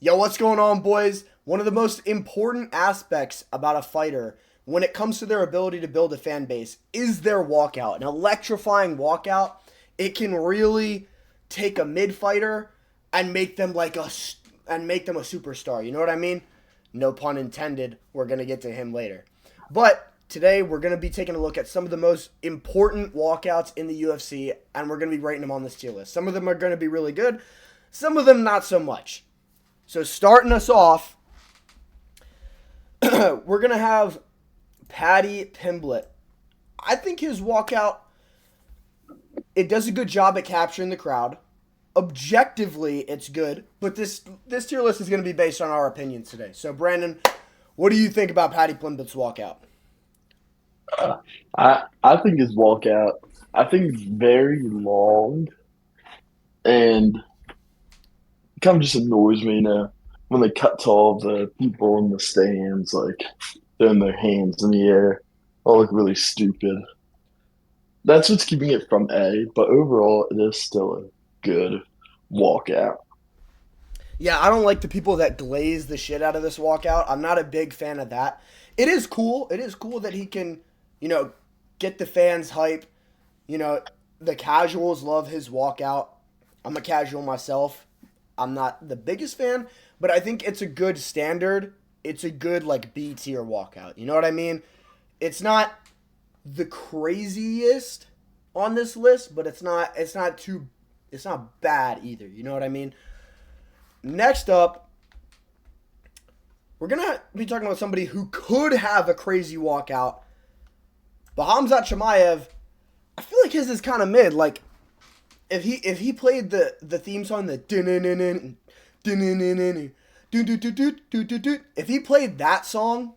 Yo, what's going on, boys? One of the most important aspects about a fighter when it comes to their ability to build a fan base is their walkout. An electrifying walkout, it can really take a mid fighter and make them a superstar. You know what I mean? No pun intended. We're going to get to him later. But today we're going to be taking a look at some of the most important walkouts in the UFC, and we're going to be rating them on this tier list. Some of them are going to be really good, some of them not so much. So starting us off, we're going to have Paddy Pimblett. I think his walkout, it does a good job at capturing the crowd. Objectively, it's good, but this tier list is going to be based on our opinions today. So, Brandon, what do you think about Paddy Pimblett's walkout? I think his walkout, I think it's very long and kind of just annoys me, when they cut to all the people in the stands, like throwing their hands in the air, all look really stupid. That's what's keeping it from A, but overall, it is still a good walkout. Yeah, I don't like the people that glaze the shit out of this walkout. I'm not a big fan of that. It is cool. It is cool that he can, you know, get the fans hype. You know, the casuals love his walkout. I'm a casual myself. I'm not the biggest fan, but I think it's a good standard. It's a good like B tier walkout. You know what I mean? It's not the craziest on this list, but it's not bad either. You know what I mean? Next up, we're gonna be talking about somebody who could have a crazy walkout. But Hamzat Chimaev, I feel like his is kind of mid. Like if he played the theme song, if he played that song,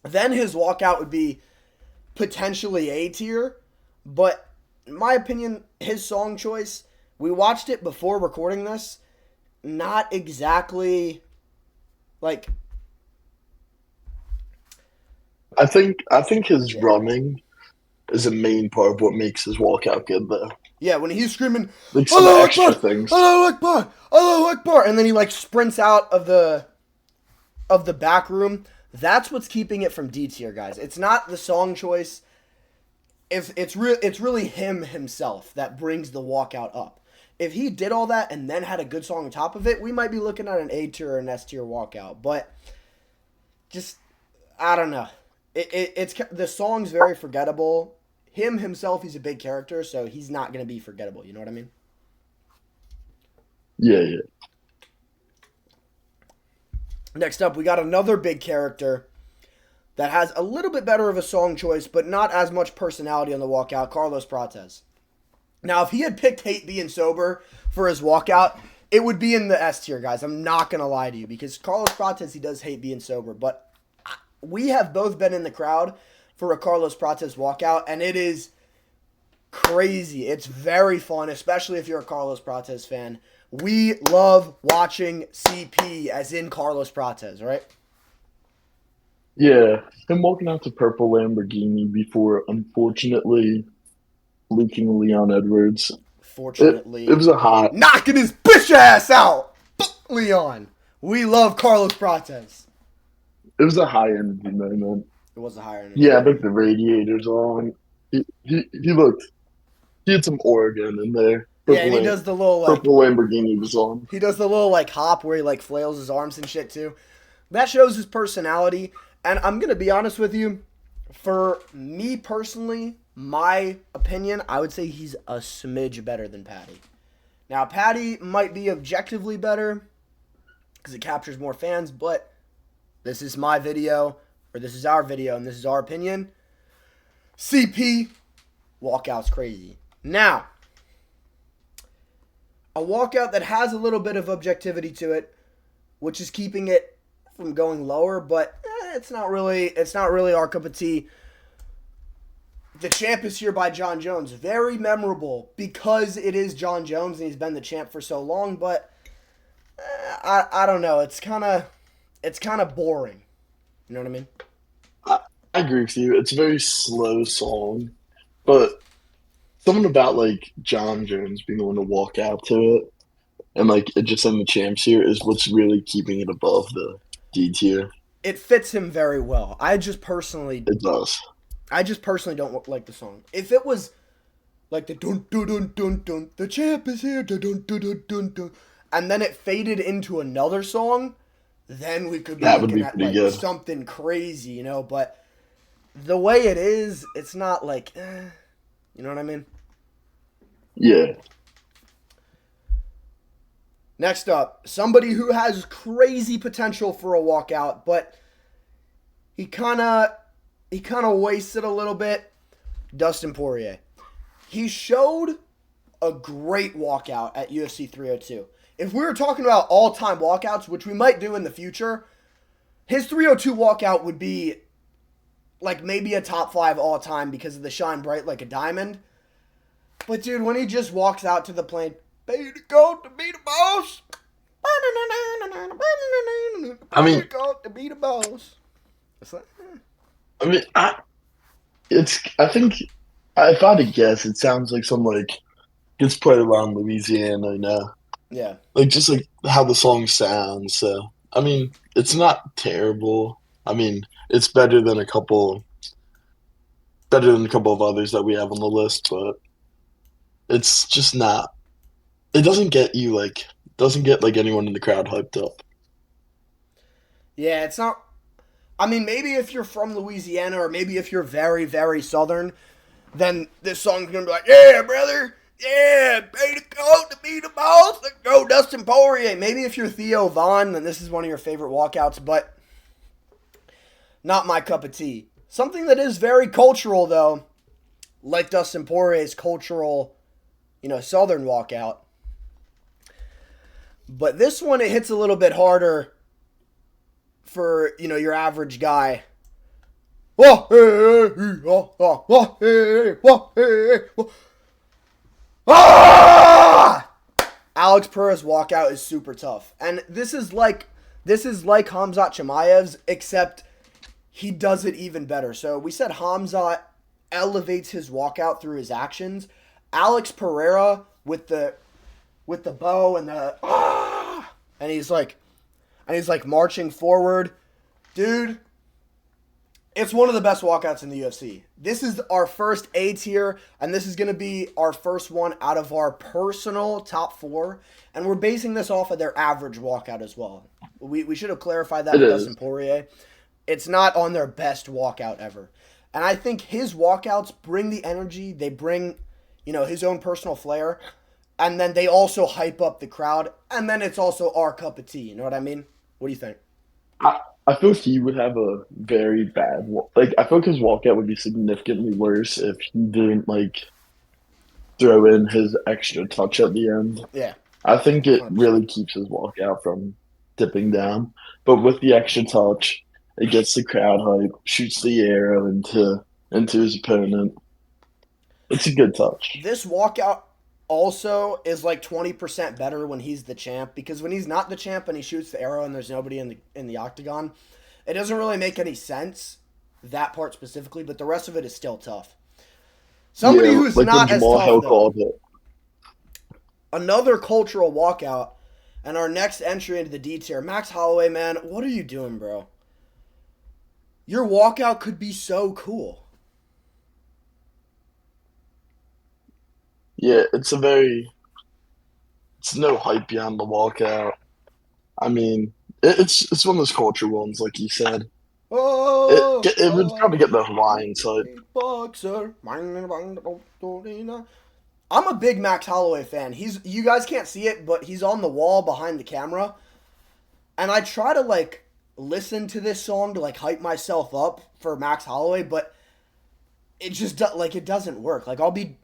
then his walkout would be potentially A tier. But in my opinion, his song choice, we watched it before recording this, not exactly like I think his yeah. drumming is a main part of what makes his walkout good, though. Yeah, when he's screaming, Like some of the "Allahu extra Akbar! things. Allahu Akbar! Allahu Akbar!" and then he like sprints out of the back room. That's what's keeping it from D tier, guys. It's not the song choice. If it's really him himself that brings the walkout up. If he did all that and then had a good song on top of it, we might be looking at an A tier or an S tier walkout. But just I don't know. It's the song's very forgettable. Him himself, he's a big character, so he's not gonna be forgettable. You know what I mean? Yeah, yeah. Next up, we got another big character that has a little bit better of a song choice, but not as much personality on the walkout. Carlos Prates. Now, if he had picked "Hate Being Sober" for his walkout, it would be in the S tier, guys. I'm not gonna lie to you because Carlos Prates, he does hate being sober, but we have both been in the crowd for a Carlos Prates walkout, and it is crazy. It's very fun, especially if you're a Carlos Prates fan. We love watching CP, as in Carlos Prates, right? Yeah, him walking out to purple Lamborghini before unfortunately leaking Leon Edwards. It Fortunately, was a high knocking his bitch ass out. Leon. We love Carlos Prates. it was a high energy moment. It was a higher energy Yeah, I moment. think the radiators on. He looked he had some Oregon in there. Yeah, and he does the little like Purple Lamborghini was on. he does the little like hop where he like flails his arms and shit too. That shows his personality. And I'm gonna be honest with you, for me personally, my opinion, I would say he's a smidge better than Patty. Now, Patty might be objectively better because it captures more fans, but this is my video, or this is our video, and this is our opinion. CP walkout's crazy. Now, a walkout that has a little bit of objectivity to it, which is keeping it from going lower, but it's not really our cup of tea. The champ is here by John Jones. Very memorable because it is John Jones and he's been the champ for so long, but I don't know. It's kind of boring. You know what I mean? I, I agree with you. It's a very slow song, but something about like John Jones being the one to walk out to it. and like it just in the champs here is what's really keeping it above the D tier. It fits him very well. It does. I just personally don't like the song. If it was like the dun dun dun dun dun, the champ is here, dun dun dun dun dun dun, and then it faded into another song, then we could be That would looking be at pretty like good. something crazy, you know. But the way it is, it's not like, you know what I mean? Yeah. Next up, somebody who has crazy potential for a walkout, but he kind of wasted a little bit. Dustin Poirier. He showed a great walkout at UFC 302. If we were talking about all-time walkouts, which we might do in the future, his 302 walkout would be like maybe a top 5 all-time because of the shine bright like a diamond. But dude, when he just walks out to the plane, pay to go to be the boss. I Pay to mean, go to be the boss. It's like, I mean, I think if I had to guess, it sounds like some like gets played around Louisiana, you know, yeah. like just like how the song sounds. So I mean, it's not terrible. I mean, it's better than a couple of others that we have on the list, but it's just not. It doesn't get like anyone in the crowd hyped up. Yeah, it's not. I mean, maybe if you're from Louisiana or maybe if you're very, very southern, then this song's gonna be like, yeah, brother, yeah, pay the coat to be the boss. Let's go, Dustin Poirier. Maybe if you're Theo Vaughn, then this is one of your favorite walkouts, but not my cup of tea. Something that is very cultural, though, like Dustin Poirier's cultural, southern walkout. But this one, it hits a little bit harder for, your average guy. Ah! Alex Perez walkout is super tough. And this is like Hamzat Chimaev's, except he does it even better. So we said Hamzat elevates his walkout through his actions. Alex Pereira with the bow and the and he's like marching forward. Dude, it's one of the best walkouts in the UFC. This is our first A tier, and this is going to be our first one out of our personal top 4. And we're basing this off of their average walkout as well. We should have clarified that It with Dustin is. Poirier. It's not on their best walkout ever. And I think his walkouts bring the energy. They bring, his own personal flair. And then they also hype up the crowd. And then it's also our cup of tea. You know what I mean? What do you think? I, I feel he would have a very like I feel like his walkout would be significantly worse if he didn't like throw in his extra touch at the end. Yeah, I think it 100%. really keeps his walkout from dipping down. But with the extra touch, it gets the crowd hype, shoots the arrow into his opponent. It's a good touch. This walkout also is like 20% better when he's the champ, because when he's not the champ and he shoots the arrow and there's nobody in the octagon, it doesn't really make any sense, that part specifically, but the rest of it is still tough. Somebody Yeah, who's like when not as Jamal tough Hill though, called it. another cultural walkout, and our next entry into the D tier, Max Holloway, man, what are you doing, bro? Your walkout could be so cool. Yeah, it's no hype behind the walkout. I mean, it's one of those culture ones, like you said. Oh, It would oh, probably get the Hawaiian type. boxer. I'm a big Max Holloway fan. You guys can't see it, but he's on the wall behind the camera. And I try to like listen to this song to like hype myself up for Max Holloway, but it just like it doesn't work. Like I'll be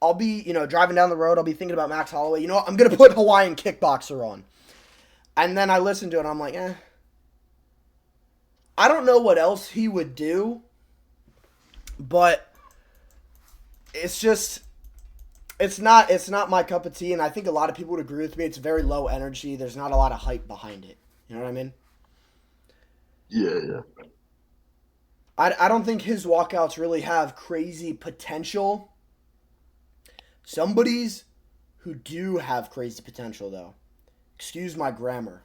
driving down the road, I'll be thinking about Max Holloway. You know what? I'm gonna put Hawaiian Kickboxer on, and then I listen to it, and I'm like, I don't know what else he would do, but it's just it's not my cup of tea, and I think a lot of people would agree with me. It's very low energy. There's not a lot of hype behind it. You know what I mean? Yeah, yeah. I don't think his walkouts really have crazy potential. Somebody's who do have crazy potential, though. Excuse my grammar.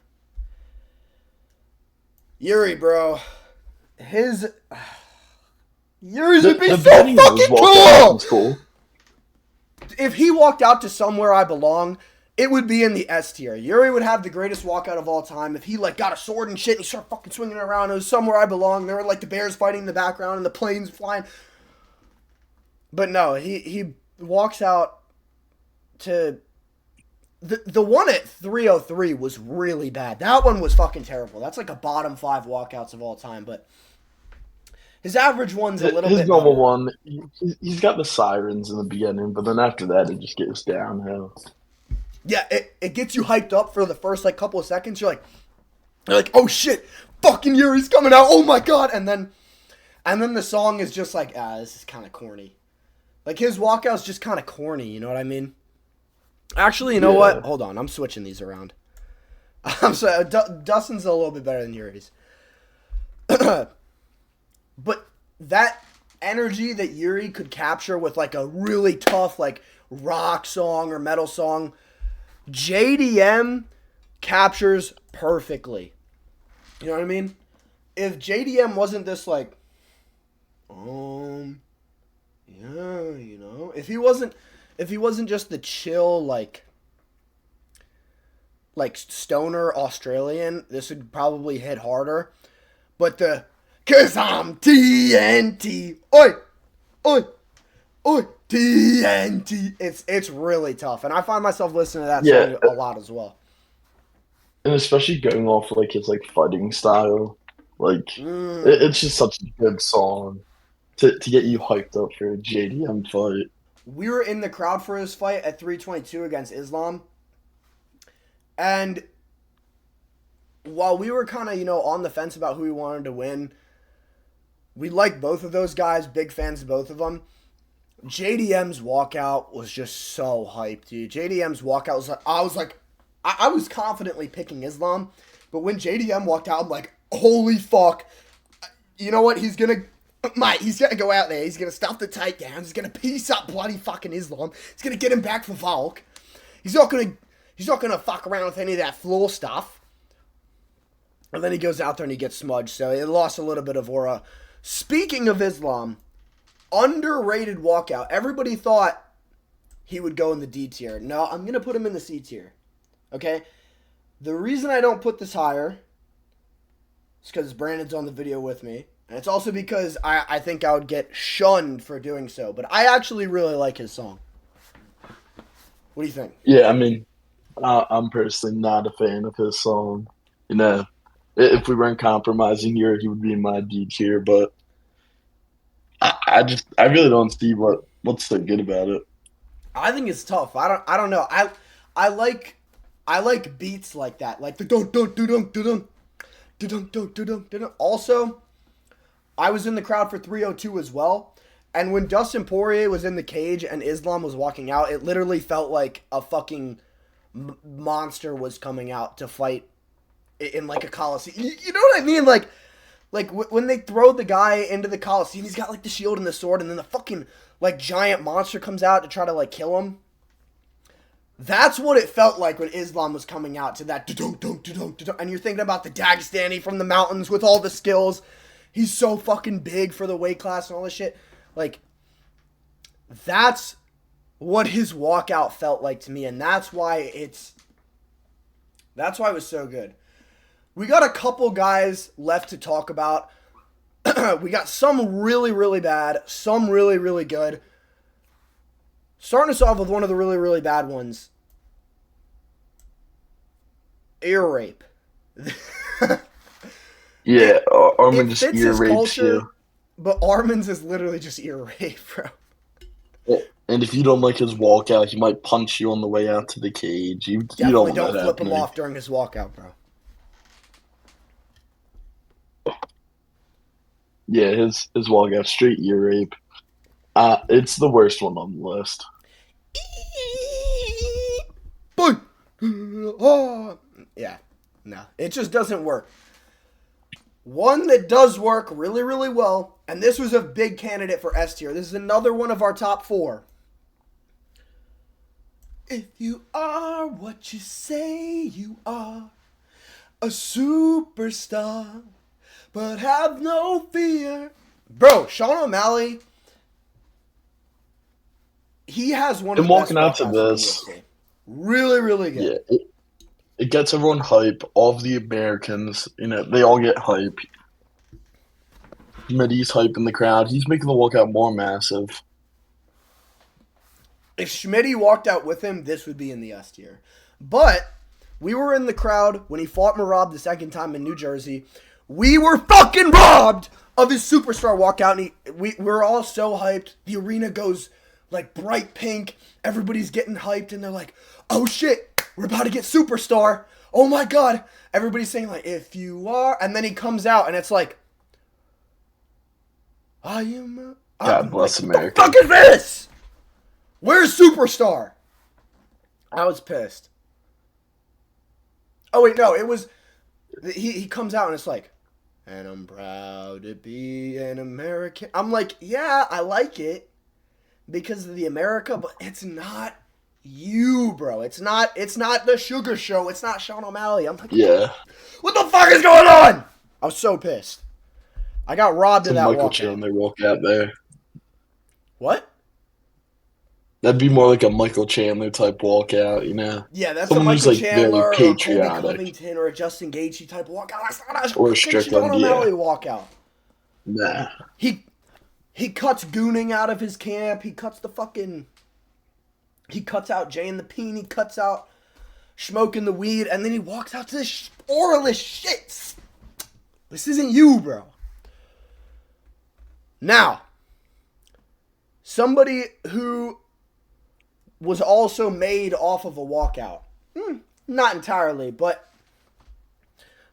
Yuri, bro. His Yuri's would be The so beginning of his fucking walkout cool. was cool. If he walked out to Somewhere I Belong, it would be in the S tier. Yuri would have the greatest walkout of all time if he like got a sword and shit and he started fucking swinging it around. It was Somewhere I Belong. There were like the bears fighting in the background and the planes flying. But no, he walks out to the one at 303 was really bad. That one was fucking terrible. That's like a bottom 5 walkouts of all time. But his average one's a little His bit normal better. one, he's got the sirens in the beginning, but then after that, it just gets downhill. Yeah, it gets you hyped up for the first like couple of seconds. You're like, oh shit, fucking Yuri's coming out. Oh my god, and then the song is just like, this is kind of corny. Like his walkout's just kind of corny. You know what I mean? Actually, you know what? Yeah. Hold on, I'm switching these around. I'm sorry, Dustin's a little bit better than Yuri's. But that energy that Yuri could capture with like a really tough like rock song or metal song, JDM captures perfectly. You know what I mean? If JDM wasn't this like, yeah, you know, if he wasn't just the chill like stoner Australian, this would probably hit harder. But the cause I'm TNT, oi, oi, oi, TNT. It's really tough, and I find myself listening to that Yeah, song a lot as well. and especially going off like his like fighting style, like Mm. it's just such a good song to get you hyped up for a JDM fight. We were in the crowd for his fight at 322 against Islam, and while we were kind of on the fence about who we wanted to win, we like both of those guys, big fans of both of them. JDM's walkout was just so hyped, dude. JDM's walkout was like, I was confidently picking Islam, but when JDM walked out, I'm like, holy fuck. You know what? He's gonna go out there. He's gonna stop the takedowns. He's gonna piece up bloody fucking Islam. He's gonna get him back for Volk. He's not gonna fuck around with any of that floor stuff. And then he goes out there and he gets smudged. So it lost a little bit of aura. Speaking of Islam, underrated walkout. Everybody thought he would go in the D tier. No, I'm going to put him in the C tier. Okay? The reason I don't put this higher is because Brandon's on the video with me. And it's also because I think I would get shunned for doing so. But I actually really like his song. What do you think? Yeah, I mean, I'm personally not a fan of his song. You know, if we weren't compromising here, he would be in my D tier. But I really don't see what's so good about it. I think it's tough. I don't know. I like beats like that. Like the dun dun dun dun dun dun dun dun dun. Also, I was in the crowd for 302 as well. And when Dustin Poirier was in the cage and Islam was walking out, it literally felt like a fucking monster was coming out to fight in like a coliseum. You know what I mean? Like when they throw the guy into the coliseum, he's got like the shield and the sword, and then the fucking like giant monster comes out to try to like kill him. That's what it felt like when Islam was coming out to that. And you're thinking about the Dagestani from the mountains with all the skills. He's so fucking big for the weight class and all this shit. Like, that's what his walkout felt like to me, and that's why it was so good. We got a couple guys left to talk about. We got some really, really bad, some really, really good. Starting us off with one of the really, really bad ones. Ear rape. Yeah, Armin It just fits ear his rapes culture, you. but Armin's is literally just ear rape, bro. And if you don't like his walkout, he might punch you on the way out to the cage. You don't Definitely want don't that flip him happening. off during his walkout, bro. Yeah, his walkout straight ear rape. It's the worst one on the list. Boy. Oh. Yeah, no, it just doesn't work. One that does work really, really well, and this was a big candidate for S tier. This is another one of our top 4. If you are what you say you are, a superstar, but have no fear. Bro, Sean O'Malley, he has one of And the best walking out to walkouts in the this, UFC. Really, really good. yeah, it gets everyone hype. All of the Americans, they all get hype. Schmitty's hype in the crowd. He's making the walkout more massive. If Schmitty walked out with him, this would be in the S tier. But we were in the crowd when he fought Marab the second time in New Jersey. We were fucking robbed of his superstar walkout, and we're all so hyped. The arena goes like bright pink. Everybody's getting hyped, and they're like, "Oh shit, we're about to get superstar! Oh my god!" Everybody's saying like, "If you are," and then he comes out, and it's like, "I am." God Like, bless what the America. fuck is this? Where's superstar? I was pissed. Oh wait, no, it was he comes out and it's like, and I'm proud to be an American. I'm like, yeah, I like it because of the America, but it's not you, bro. It's not the Sugar Show. It's not Sean O'Malley. I'm like, Yeah. what the fuck is going on? I was so pissed. I got robbed of Some that Michael walkout. Chandler walkout there. What? That'd be more like a Michael Chandler type walkout. Yeah, that's a Someone who's Michael like very Chandler or a Colby patriotic. Covington or a Justin Gaethje type walkout. That's not a Or fucking Sean Strickland, yeah. O'Malley walkout. Nah. He cuts Gooning out of his camp. He cuts out Jay and the Peen. He cuts out smoking the weed, and then he walks out to this oralist shit. This isn't you, bro. Now, somebody who was also made off of a walkout. Not entirely, but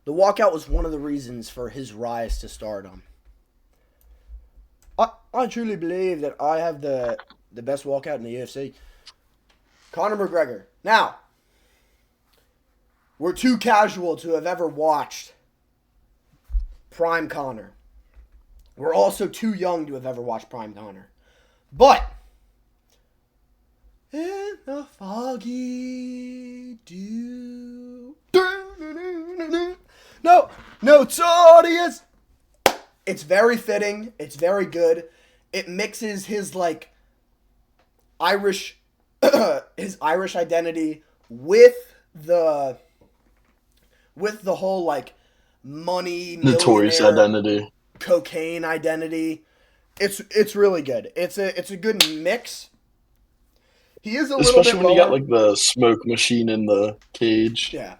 the walkout was one of the reasons for his rise to stardom. I truly believe that I have the best walkout in the UFC. Conor McGregor. Now, we're too casual to have ever watched Prime Conor. We're also too young to have ever watched Prime Conor. But in the foggy dew. No, notorious. It's very fitting. It's very good. It mixes his like Irish, his Irish identity with the whole like money Notorious millionaire identity. cocaine identity. It's really good. It's a good mix. He is a little bit Especially when you got lower. like the smoke machine in the cage. Yeah.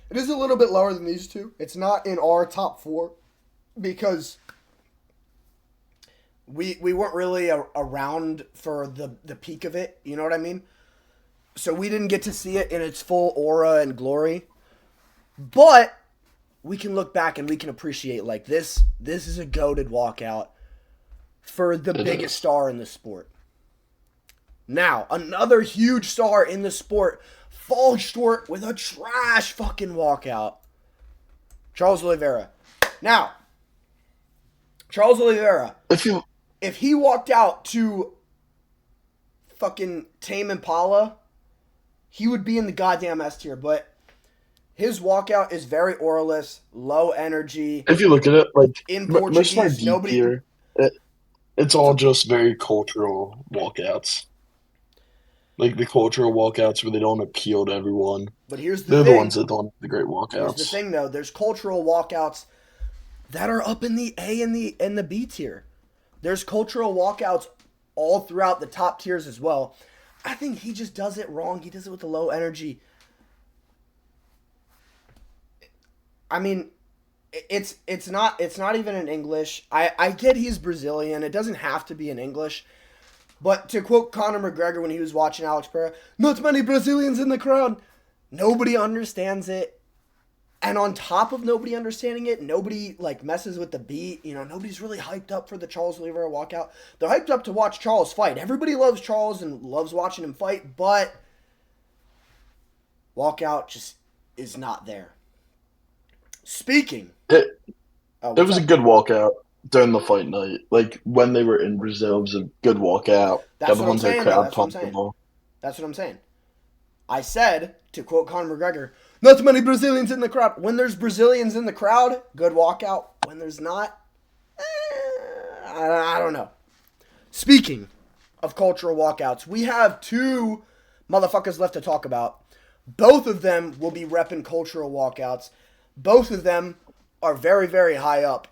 It is a little bit lower than these two. It's not in our top 4 because we weren't really around for the peak of it. You know what I mean? So we didn't get to see it in its full aura and glory. But we can look back and we can appreciate like this is a goated walkout for the biggest star in the sport. Now, another huge star in the sport falls short with a trash fucking walkout. Charles Oliveira. Now, Charles Oliveira, if he walked out to fucking Tame Impala, he would be in the goddamn S tier, but his walkout is very oralist, low energy. If you look at it, like In most of my Portuguese, D nobody. tier, it's all just very cultural walkouts. Like the cultural walkouts where they don't appeal to everyone. But here's the They're the ones thing. that don't have the great Here's the walkouts. thing, though. There's cultural walkouts that are up in the A and the B tier. There's cultural walkouts all throughout the top tiers as well. I think he just does it wrong. He does it with the low energy. I mean, it's not even in English. I get he's Brazilian. It doesn't have to be in English. But to quote Conor McGregor when he was watching Alex Pereira, not many Brazilians in the crowd. Nobody understands it. And on top of nobody understanding it, nobody like messes with the beat. You know, nobody's really hyped up for the Charles Oliveira walkout. They're hyped up to watch Charles fight. Everybody loves Charles and loves watching him fight, but walkout just is not there. Speaking. It Oh, it what's was a up? good walkout during the fight night. Like when they were in Brazil, it was a good walkout. That's Got the what I'm ones that saying, though. crowd That's what I'm pumped them saying. all. That's what I'm saying. I said, to quote Conor McGregor, not too many Brazilians in the crowd. When there's Brazilians in the crowd, good walkout. When there's not, I don't know. Speaking of cultural walkouts, we have two motherfuckers left to talk about. Both of them will be repping cultural walkouts. Both of them are very, very high up.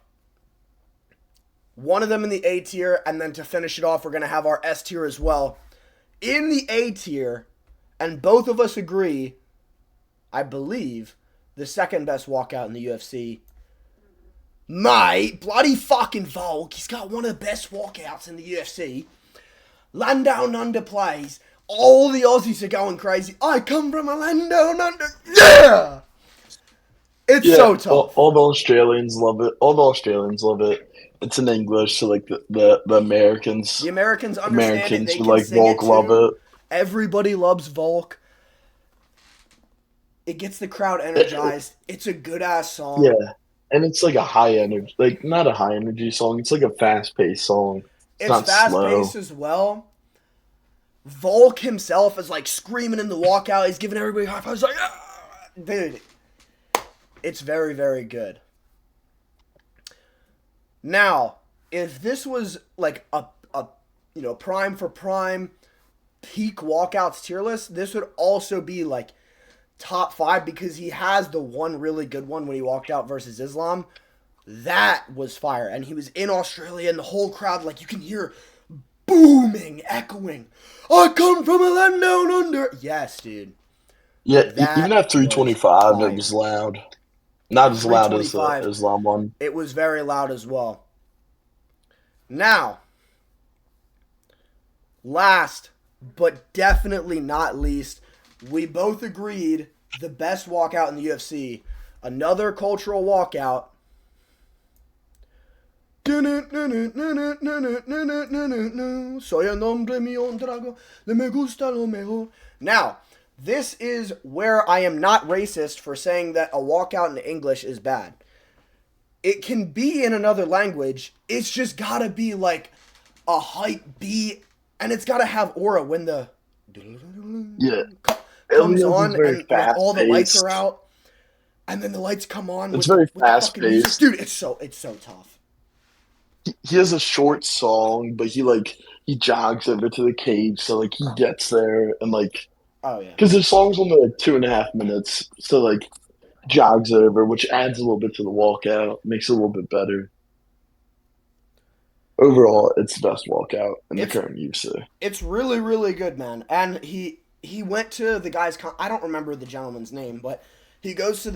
One of them in the A tier, and then to finish it off, we're going to have our S tier as well. In the A tier, and both of us agree, I believe, the second best walkout in the UFC. Mate, bloody fucking Volk. He's got one of the best walkouts in the UFC. Land Down Under plays. All the Aussies are going crazy. I come from a land down under. Yeah! It's so tough. All the Australians love it. All the Australians love it. It's in English, so like the Americans, The Americans understand it. They who can like sing it Volk love too. it. Everybody loves Volk. It gets the crowd energized. It's a good ass song. Yeah, and it's like a high energy, like not a high energy song. It's like a fast paced song. It's It's not fast slow. paced as well. Volk himself is like screaming in the walkout. He's giving everybody high fives. Like, ah! Dude, it's very, very good. Now, if this was like a prime for prime peak walkouts tier list, this would also be like top 5 because he has the one really good one when he walked out versus Islam. That was fire. And he was in Australia and the whole crowd, like you can hear booming, echoing. I come from a land down under. Yes, dude. Yeah, That even at was 325, it fire. was loud. Not as loud as the 325. Islam one. It was very loud as well. Now, last but definitely not least, we both agreed the best walkout in the UFC. Another cultural walkout. Soy el nombre mío, un trago, me gusta lo mejor. Now, this is where I am not racist for saying that a walkout in English is bad. It can be in another language. It's just gotta be like a hype beat, and it's gotta have aura when the Yeah, comes Ilias on is very and like all the lights fast-paced. are out, and then the lights come on It's with the, very with the fast fucking music, paced. dude. It's so tough. He has a short song, but he jogs over to the cage, so like he gets there and like Oh yeah. because his song's only like 2.5 minutes, so like jogs over, which adds a little bit to the walkout, makes it a little bit better. Overall, it's the best walkout in the It's current UFC. it's really really good, man. And he went to the guy's I don't remember the gentleman's name, but he goes to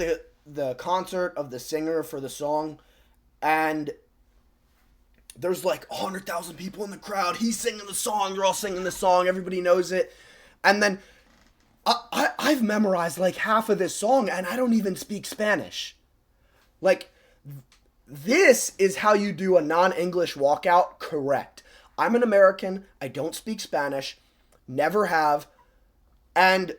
the concert of the singer for the song, and there's like 100,000 people in the crowd. He's singing the song. They're all singing the song. Everybody knows it. And then I've memorized like half of this song, and I don't even speak Spanish. Like, this is how you do a non-English walkout correct. I'm an American. I don't speak Spanish. Never have. And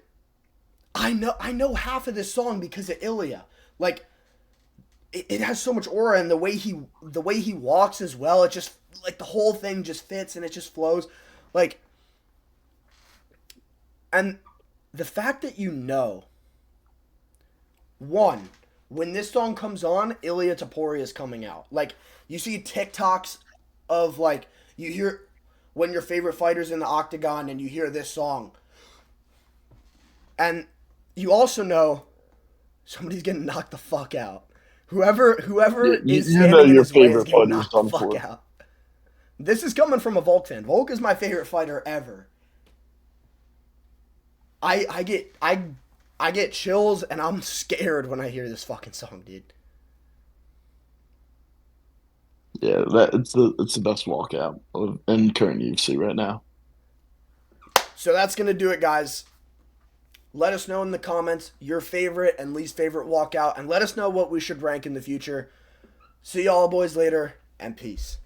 I know half of this song because of Ilya. Like, it has so much aura, and the way he walks as well, it just like the whole thing just fits and it just flows. Like, and the fact that one, when this song comes on, Ilya Taporia is coming out. Like, you see TikToks of like, you hear when your favorite fighter's in the octagon and you hear this song. And you also know somebody's getting knocked the fuck out. Whoever Yeah, is you know standing in your his way is favorite getting fighter's knocked the done fuck for. out. This is coming from a Volk fan. Volk is my favorite fighter ever. I get chills and I'm scared when I hear this fucking song, dude. Yeah, it's the best walkout in current UFC right now. So that's gonna do it, guys. Let us know in the comments your favorite and least favorite walkout, and let us know what we should rank in the future. See y'all boys later, and peace.